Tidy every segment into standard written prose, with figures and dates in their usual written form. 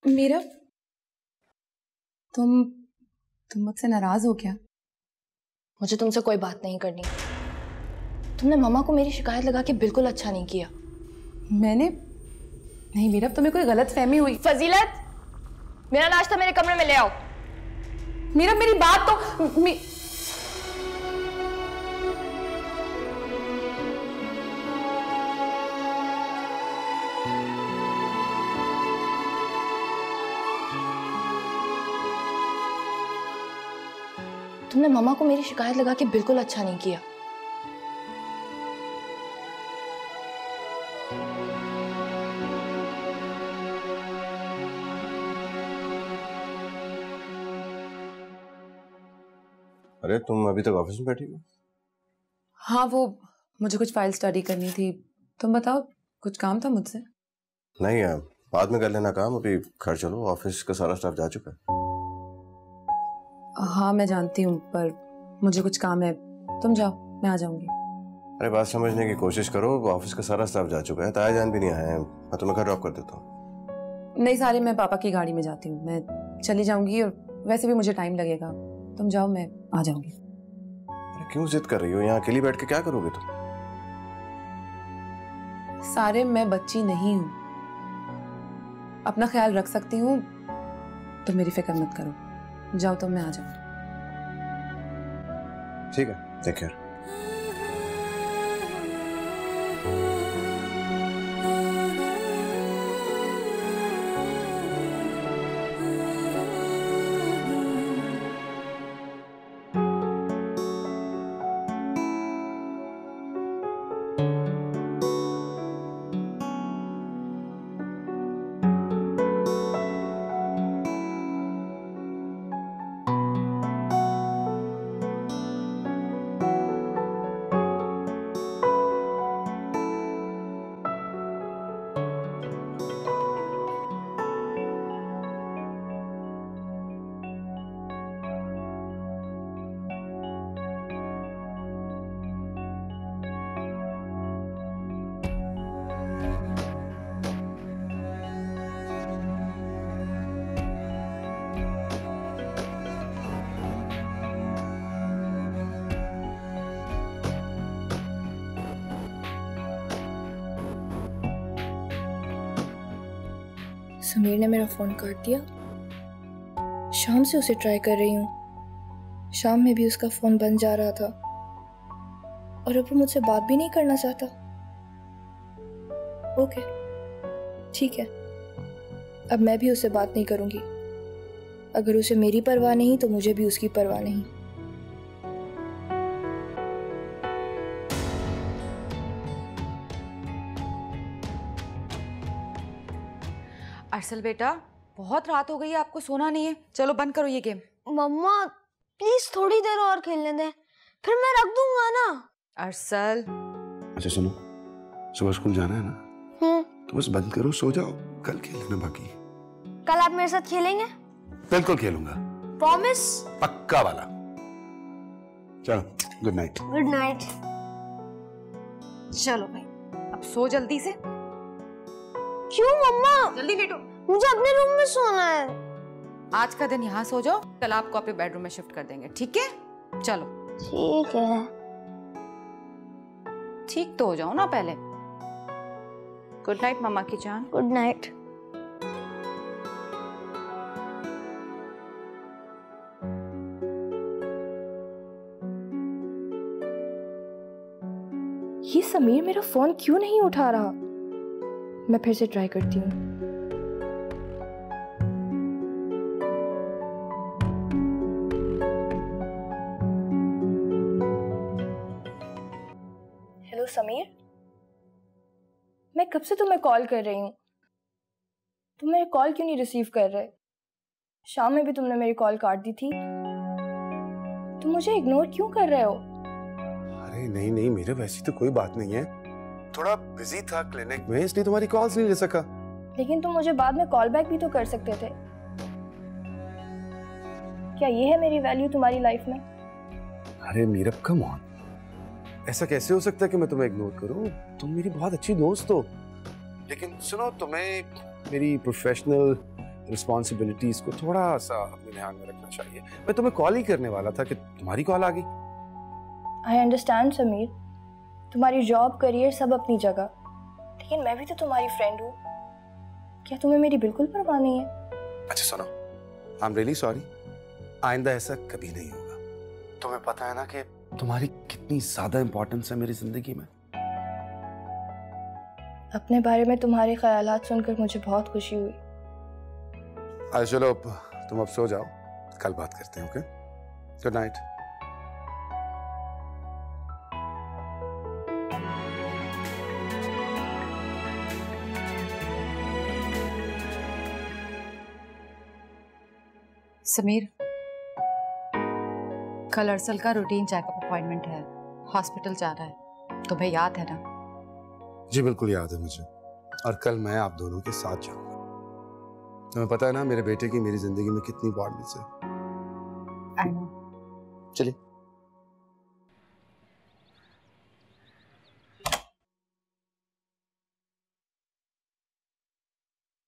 मीरा, तुम मुझसे नाराज हो क्या? मुझे तुमसे कोई बात नहीं करनी। तुमने मामा को मेरी शिकायत लगा के बिल्कुल अच्छा नहीं किया। मैंने नहीं मीरा, तुम्हें कोई गलत फहमी हुई। फजीलत, मेरा नाश्ता मेरे कमरे में ले आओ। मीरा मेरी बात तो तुमने मामा को मेरी शिकायत लगा के बिल्कुल अच्छा नहीं किया। अरे तुम अभी तक ऑफिस में बैठी हो? हाँ, वो मुझे कुछ फाइल स्टडी करनी थी। तुम बताओ, कुछ काम था मुझसे? नहीं यार, बाद में कर लेना काम, अभी घर चलो, ऑफिस का सारा स्टाफ जा चुका है। हाँ मैं जानती हूँ, पर मुझे कुछ काम है। तुम जाओ, मैं आ जाऊंगी। अरे बात समझने की कोशिश करो, ऑफिस का सारा स्टाफ जा चुका है, ताया जान भी नहीं आया है। मैं तुम्हें घर ड्रॉप कर देता हूँ। नहीं सारे, मैं पापा की गाड़ी में जाती हूँ। मैं चली जाऊंगी और वैसे भी मुझे टाइम लगेगा। तुम जाओ, मैं आ जाऊंगी। अरे क्यों जिद कर रही हो? यहाँ अकेली बैठ के क्या करोगे तुम? सारे, मैं बच्ची नहीं हूँ, अपना ख्याल रख सकती हूँ, तो मेरी फिक्र मत करो। जाओ, तो मैं आ जाऊंगी। ठीक है, टेक केयर। समीर ने मेरा फोन काट दिया। शाम से उसे ट्राई कर रही हूँ, शाम में भी उसका फोन बंद जा रहा था, और अब वो मुझसे बात भी नहीं करना चाहता। ओके, ठीक है, अब मैं भी उससे बात नहीं करूंगी। अगर उसे मेरी परवाह नहीं तो मुझे भी उसकी परवाह नहीं। अरसल बेटा, बहुत रात हो गई है, आपको सोना नहीं है? चलो बंद करो ये गेम। मम्मा प्लीज थोड़ी देर और खेलने दें, फिर मैं रख दूंगा ना। अरसल, अच्छा सुनो, सुबह स्कूल जाना है ना, तो बस बंद करो, सो जाओ, कल खेलना बाकी। कल आप मेरे साथ खेलेंगे? बिल्कुल खेलूंगा, प्रॉमिस? पक्का वाला। चलो, गुड नाइट। Good night. चलो भाई, अब सो जल्दी से। क्यों मम्मा? जल्दी लेटो। मुझे अपने रूम में सोना है। आज का दिन यहाँ सो जाओ, कल आपको अपने बेडरूम में शिफ्ट कर देंगे, ठीक है? चलो। ठीक है। ठीक तो हो जाओ ना पहले। गुड नाइट मम्मा की जान। Good night. ये समीर मेरा फोन क्यों नहीं उठा रहा? मैं फिर से ट्राई करती हूँ। हेलो समीर, मैं कब से तुम्हें कॉल कर रही हूँ, तुम मेरे कॉल क्यों नहीं रिसीव कर रहे? शाम में भी तुमने मेरी कॉल काट दी थी। तुम मुझे इग्नोर क्यों कर रहे हो? अरे नहीं नहीं, मेरे वैसी तो कोई बात नहीं है, थोड़ा बिजी था क्लिनिक में, इसलिए तुम्हारी कॉल्स नहीं ले सका। लेकिन तुम मुझे बाद में कॉल बैक भी तो कर सकते थे। क्या ये है मेरी वैल्यू तुम्हारी लाइफ में? अरे मीरब कम ऑन, ऐसा कैसे हो सकता है कि मैं तुम्हें इग्नोर करूं? तुम मेरी बहुत अच्छी दोस्त हो। लेकिन सुनो, तुम्हें मेरी प्रोफेशनल रिस्पॉन्सिबिलिटीज को थोड़ा सा अपने ध्यान में रखना चाहिए। मैं तुम्हें कॉल ही करने वाला था कि तुम्हारी कॉल आ गई। आई अंडरस्टैंड समीर, तुम्हारी जॉब करियर सब अपनी जगह, लेकिन मैं भी तो तुम्हारी फ्रेंड हूँ। क्या तुम्हें मेरी बिल्कुल परवाह नहीं है? अच्छा सुनो, आई एम रियली सॉरी, आइंदा ऐसा कभी नहीं होगा। तुम्हें पता है ना कि तुम्हारी कितनी ज्यादा इंपॉर्टेंस है मेरी जिंदगी में। अपने बारे में तुम्हारे ख्यालात सुनकर मुझे बहुत खुशी हुई। चलो तुम अब सो जाओ, कल बात करते हैं। Okay, good night. समीर, कल अरसल का रूटीन चेकअप अपॉइंटमेंट है, हॉस्पिटल जा रहा है, तुम्हें याद है ना? जी बिल्कुल याद है मुझे, और कल मैं आप दोनों के साथ जाऊंगा। तुम्हें पता है ना मेरे बेटे की मेरी जिंदगी में कितनी इंपॉर्टेंस है। I know. चलिए।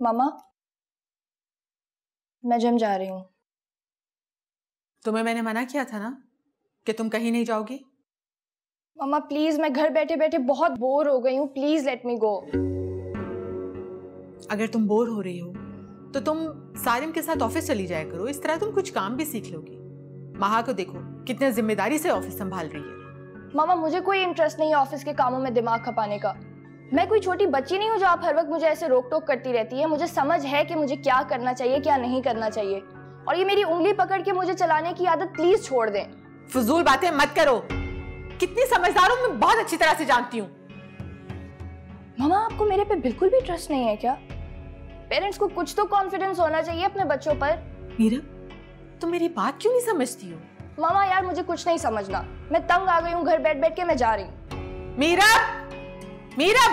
मामा, मैं जिम जा रही हूँ। तुम्हें मैंने मना किया था ना कि तुम कहीं नहीं जाओगी। मामा प्लीज, मैं घर बैठे बैठे बहुत बोर हो गई हूँ, प्लीज लेट मी गो। अगर तुम बोर हो रही हो तो तुम सारिम के साथ ऑफिस चली जाया करो, इस तरह तुम कुछ काम भी सीख लोगी। महा को देखो कितने जिम्मेदारी से ऑफिस संभाल रही है। मामा मुझे कोई इंटरेस्ट नहीं है ऑफिस के कामों में दिमाग खपाने का। मैं कोई छोटी बच्ची नहीं हूँ जो आप हर वक्त मुझे ऐसे रोक टोक करती रहती है। मुझे समझ है कि मुझे क्या करना चाहिए क्या नहीं करना चाहिए, और ये मेरी उंगली पकड़ के मुझे चलाने की आदत प्लीज छोड़ दें। फजूल बातें मत करो, कितनी समझदार हूँ मैं बहुत अच्छी तरह से जानती हूँ। मामा आपको मेरे पे बिल्कुल भी ट्रस्ट नहीं है क्या? पेरेंट्स को कुछ तो कॉन्फिडेंस होना चाहिए अपने बच्चों पर। मीरा, तुम मेरी बात क्यों नहीं समझती हो? मामा यार मुझे कुछ नहीं समझना, मैं तंग आ गई हूँ, घर बैठ बैठ के मैं जा रही हूँ। मीरा, मीरा,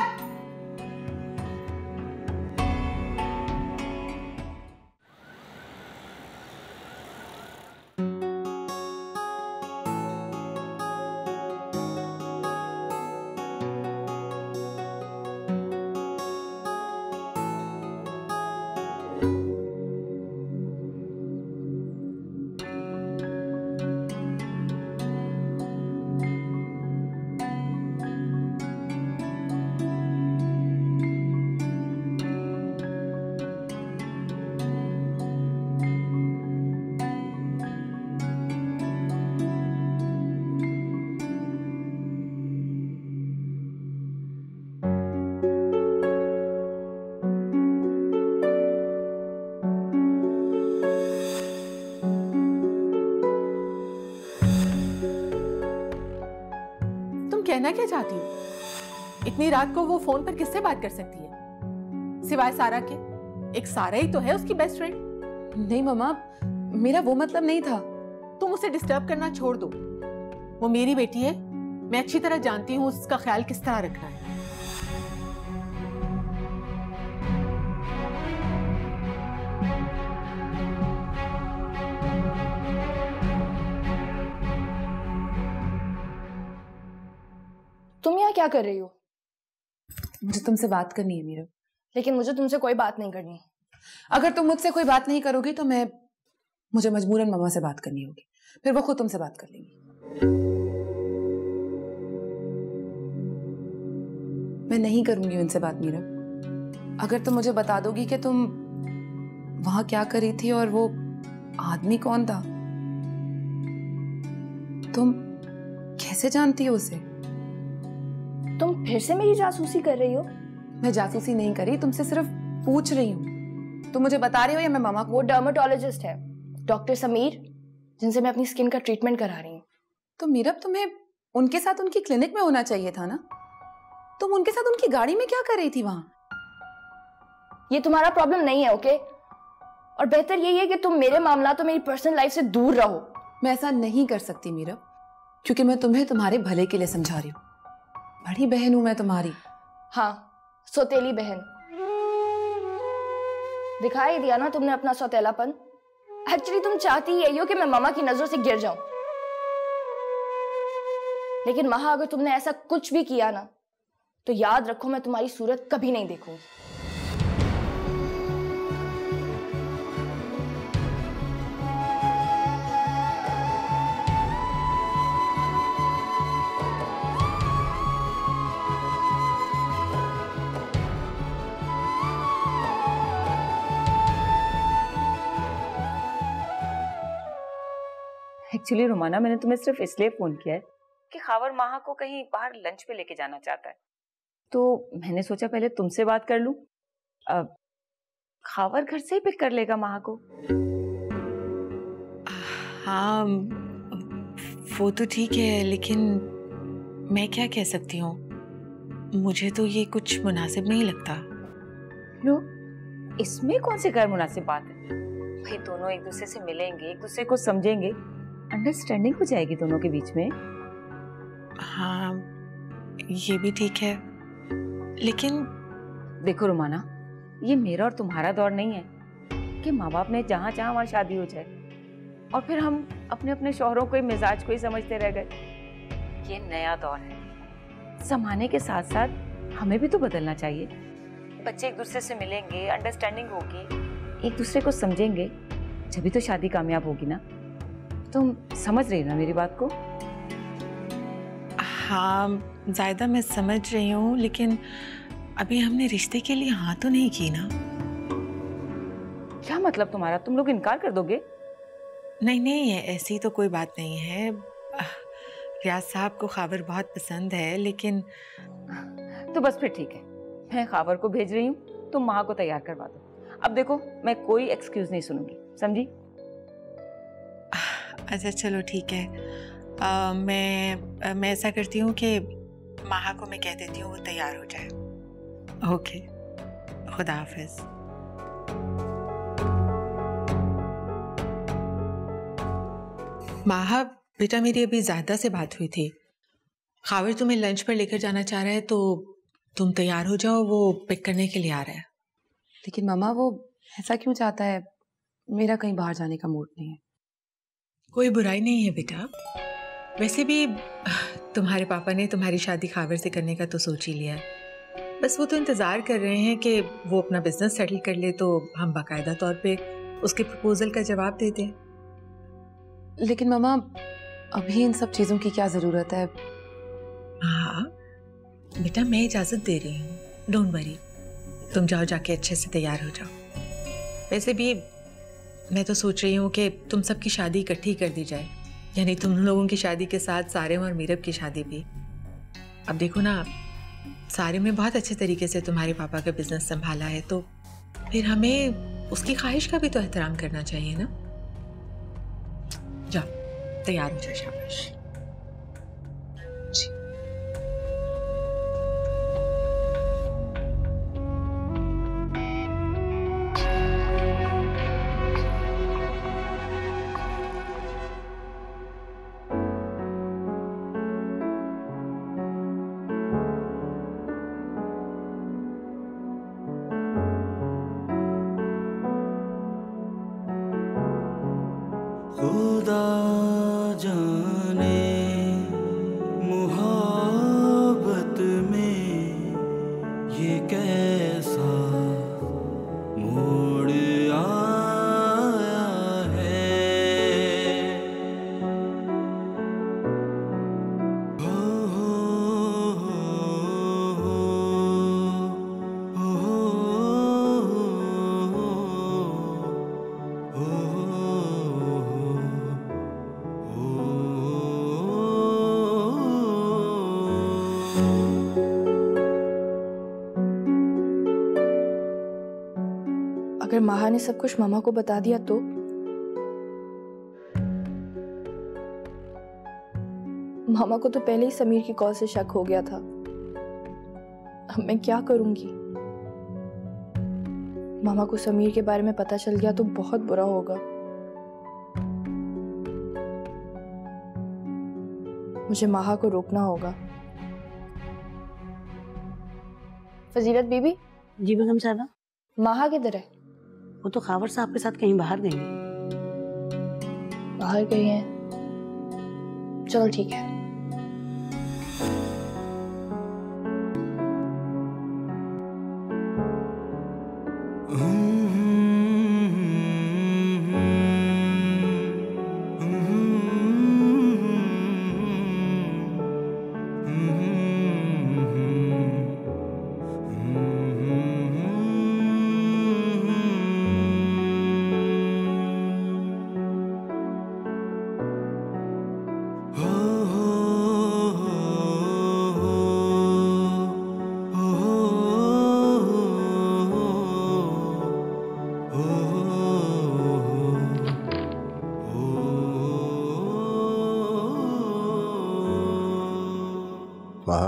कहना क्या चाहती हो? इतनी रात को वो फोन पर किससे बात कर सकती है सिवाय सारा के? एक सारा ही तो है उसकी बेस्ट फ्रेंड। नहीं मम्मा, मेरा वो मतलब नहीं था। तुम उसे डिस्टर्ब करना छोड़ दो, वो मेरी बेटी है, मैं अच्छी तरह जानती हूँ उसका ख्याल किस तरह रखना है। तुम यहाँ क्या कर रही हो? मुझे तुमसे बात करनी है मीरा। लेकिन मुझे तुमसे कोई बात नहीं करनी। अगर तुम मुझसे कोई बात नहीं करोगी तो मुझे मजबूरन मम्मा से बात करनी होगी, फिर वो खुद तुमसे बात कर लेंगी। मैं नहीं करूंगी उनसे बात मीरा। अगर तुम मुझे बता दोगी कि तुम वहां क्या कर रही थी और वो आदमी कौन था, तुम कैसे जानती हो उसे? तुम फिर से मेरी जासूसी कर रही हो? मैं जासूसी नहीं कर रही, तुमसे सिर्फ पूछ रही हूँ। तुम मुझे बता रही हो या मैं मामा को? वो डर्मेटोलॉजिस्ट है, डॉक्टर समीर, जिनसे मैं अपनी स्किन का ट्रीटमेंट करा रही हूँ। तो मीरा, तुम्हें उनके साथ उनकी क्लिनिक में होना चाहिए था ना। तुम उनके साथ उनकी गाड़ी में क्या कर रही थी वहां? ये तुम्हारा प्रॉब्लम नहीं है, ओके? और बेहतर यही है कि तुम मेरे मामला तो मेरी पर्सनल लाइफ से दूर रहो। मैं ऐसा नहीं कर सकती मीरा, क्योंकि मैं तुम्हें तुम्हारे भले के लिए समझा रही हूँ। बड़ी बहन हूं मैं तुम्हारी। हाँ, सौतेली बहन। दिखाई दिया ना तुमने अपना सौतेलापन। एक्चुअली तुम चाहती यही हो कि मैं मामा की नजरों से गिर जाऊं, लेकिन महा अगर तुमने ऐसा कुछ भी किया ना तो याद रखो मैं तुम्हारी सूरत कभी नहीं देखूंगी। एक्चुअली रोमाना, मैंने तुम्हें सिर्फ इसलिए फोन किया है कि खावर माहा को कहीं बाहर लंच पे लेके जाना चाहता है, तो मैंने सोचा पहले तुमसे बात कर लूं। खावर घर से ही पिक कर लेगा माहा को। हाँ वो तो ठीक है, लेकिन मैं क्या कह सकती हूँ, मुझे तो ये कुछ मुनासिब नहीं लगता। लो, इसमें कौन सी गैर मुनासिब बात है? भाई दोनों एक दूसरे से मिलेंगे, एक दूसरे को समझेंगे, अंडरस्टैंडिंग हो जाएगी दोनों के बीच में। हाँ ये भी ठीक है, लेकिन देखो रोमाना, ये मेरा और तुम्हारा दौर नहीं है कि माँ बाप ने जहाँ चाहा वहाँ शादी हो जाए और फिर हम अपने अपने शौहरों को ही, मिजाज को ही समझते रह गए। ये नया दौर है, ज़माने के साथ साथ हमें भी तो बदलना चाहिए। बच्चे एक दूसरे से मिलेंगे, अंडरस्टैंडिंग होगी, एक दूसरे को समझेंगे, जब तो शादी कामयाब होगी ना। तुम समझ रही हो ना मेरी बात को? हाँ ज़ायदा मैं समझ रही हूँ, लेकिन अभी हमने रिश्ते के लिए हाँ तो नहीं की ना। क्या मतलब तुम्हारा? तुम लोग इनकार कर दोगे? नहीं नहीं, ऐसी तो कोई बात नहीं है। रियाज साहब को खावर बहुत पसंद है, लेकिन तो बस फिर ठीक है, मैं खावर को भेज रही हूँ, तुम माँ को तैयार करवा दो। अब देखो, मैं कोई एक्सक्यूज नहीं सुनूंगी, समझी? अच्छा चलो ठीक है। मैं ऐसा करती हूँ कि माहा को मैं कह देती हूँ वो तैयार हो जाए। ओके, खुदा हाफिज। माहा बेटा, मेरी अभी ज़्यादा से बात हुई थी। खावर तुम्हें लंच पर लेकर जाना चाह रहा है, तो तुम तैयार हो जाओ, वो पिक करने के लिए आ रहा है। लेकिन मामा वो ऐसा क्यों चाहता है? मेरा कहीं बाहर जाने का मूड नहीं है। कोई बुराई नहीं है बेटा, वैसे भी तुम्हारे पापा ने तुम्हारी शादी खावर से करने का तो सोच ही लिया है। बस वो तो इंतज़ार कर रहे हैं कि वो अपना बिजनेस सेटल कर ले तो हम बाकायदा तौर पे उसके प्रपोजल का जवाब दे दें। लेकिन मामा अभी इन सब चीज़ों की क्या ज़रूरत है? हाँ बेटा, मैं इजाज़त दे रही हूँ, डोंट वरी। तुम जाओ, जाके अच्छे से तैयार हो जाओ। वैसे भी मैं तो सोच रही हूँ कि तुम सबकी शादी इकट्ठी कर दी जाए, यानी तुम लोगों की शादी के साथ सारिम और मीरब की शादी भी। अब देखो ना, सारिम ने बहुत अच्छे तरीके से तुम्हारे पापा का बिजनेस संभाला है, तो फिर हमें उसकी ख्वाहिश का भी तो एहतराम करना चाहिए ना। जाओ, तैयार हो जाओ, शाबाश। खुदा जाने मोहब्बत में ये कैसा मोड़ आया है। अगर माहा ने सब कुछ मामा को बता दिया तो? मामा को तो पहले ही समीर की कॉल से शक हो गया था। अब मैं क्या करूंगी? मामा को समीर के बारे में पता चल गया तो बहुत बुरा होगा। मुझे माहा को रोकना होगा। फजीलत बीबी। जी बेगम साहबा। माहा किधर है? वो तो खावर साहब के साथ कहीं बाहर गई हैं। बाहर गई हैं? चलो ठीक है। माँ,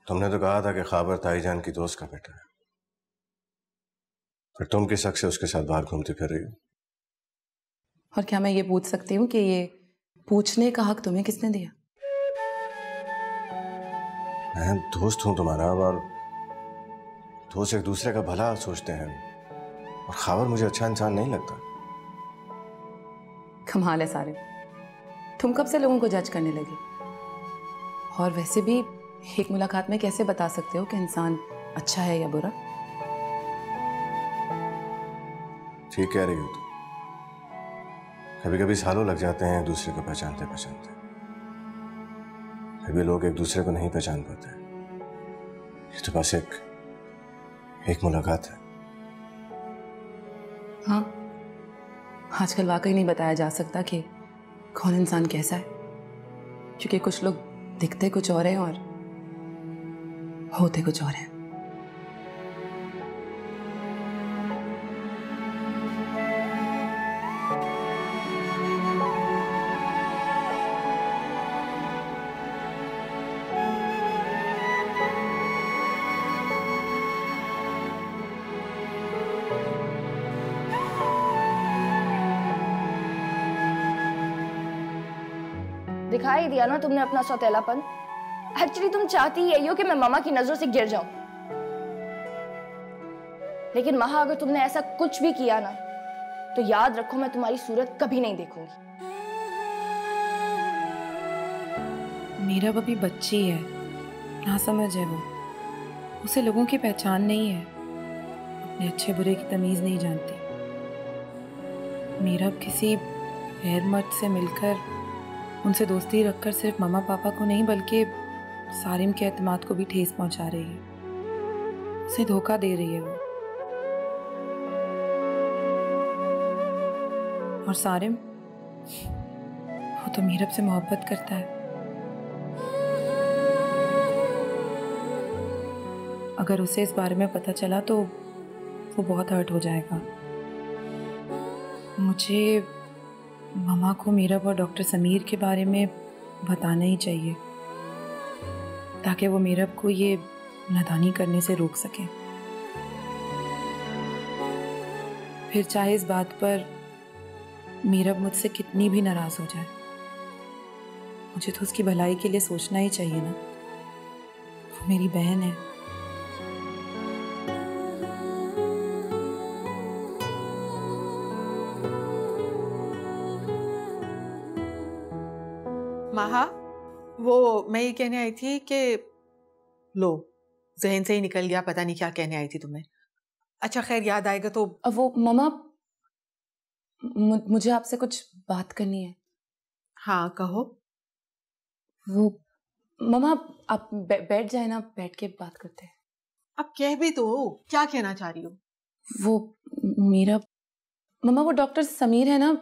तुमने तो कहा था कि खाबर ताईजान की दोस्त का बेटा है, फिर तुम किस हक से उसके साथ बाहर घूमती फिर रही हो? और क्या मैं ये पूछ सकती हूँ कि ये पूछने का हक तुम्हें किसने दिया? मैं दोस्त हूं तुम्हारा, और दोस्त एक दूसरे का भला सोचते हैं, और खाबर मुझे अच्छा इंसान नहीं लगता। कमाल है सारे, तुम कब से लोगों को जज करने लगे? और वैसे भी एक मुलाकात में कैसे बता सकते हो कि इंसान अच्छा है या बुरा? ठीक कह रही हो तुम। कभी कभी सालों लग जाते हैं एक दूसरे को पहचानते पहचानते। कभी लोग एक दूसरे को नहीं पहचान पाते। ये तो बस एक मुलाकात है। हाँ, आजकल वाकई नहीं बताया जा सकता कि कौन इंसान कैसा है, क्योंकि कुछ लोग दिखते कुछ और हैं और होते कुछ और हैं। दिखाई दिया ना तुमने अपना सौतेलापन। एक्चुअली तुम चाहती यही हो कि मैं मामा की नजरों से गिर जाऊं, लेकिन महा अगर तुमने ऐसा कुछ भी किया ना तो याद रखो मैं तुम्हारी सूरत कभी नहीं देखूंगी। मेरा अभी बच्ची है, ना समझ है वो, उसे लोगों की पहचान नहीं है, अपने अच्छे बुरे की तमीज नहीं जानती। मेरा किसी गैर मर्द से मिलकर उनसे दोस्ती रखकर सिर्फ मम्मा पापा को नहीं बल्कि सारिम के एतमाद को भी ठेस पहुंचा रही है, उसे धोखा दे रही है वो। और सारिम, वो तो मीरब से मोहब्बत करता है। अगर उसे इस बारे में पता चला तो वो बहुत हर्ट हो जाएगा। मुझे मम्मा को मीरब और डॉक्टर समीर के बारे में बताना ही चाहिए, ताकि वो मीरब को ये नादानी करने से रोक सके। फिर चाहे इस बात पर मीरब मुझसे कितनी भी नाराज हो जाए, मुझे तो उसकी भलाई के लिए सोचना ही चाहिए ना, वो मेरी बहन है। महा, वो मैं ये कहने आई थी कि लो, जहन से ही निकल गया, पता नहीं क्या कहने आई थी तुम्हें। अच्छा खैर, याद आएगा तो। अब वो मम्मा, मुझे आपसे कुछ बात करनी है। हाँ कहो। वो मम्मा, आप बैठ जाए ना, बैठ के बात करते हैं। अब कह भी तो, क्या कहना चाह रही हो? वो मेरा मम्मा, वो डॉक्टर समीर है ना,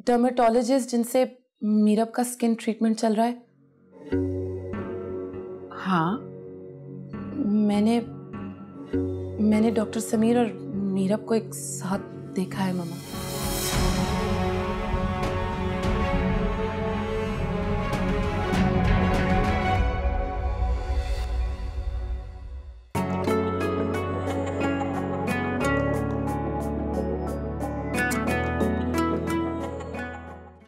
डर्मेटोलॉजिस्ट, जिनसे मीरब का स्किन ट्रीटमेंट चल रहा है। हाँ, मैंने डॉक्टर समीर और मीरब को एक साथ देखा है मम्मा।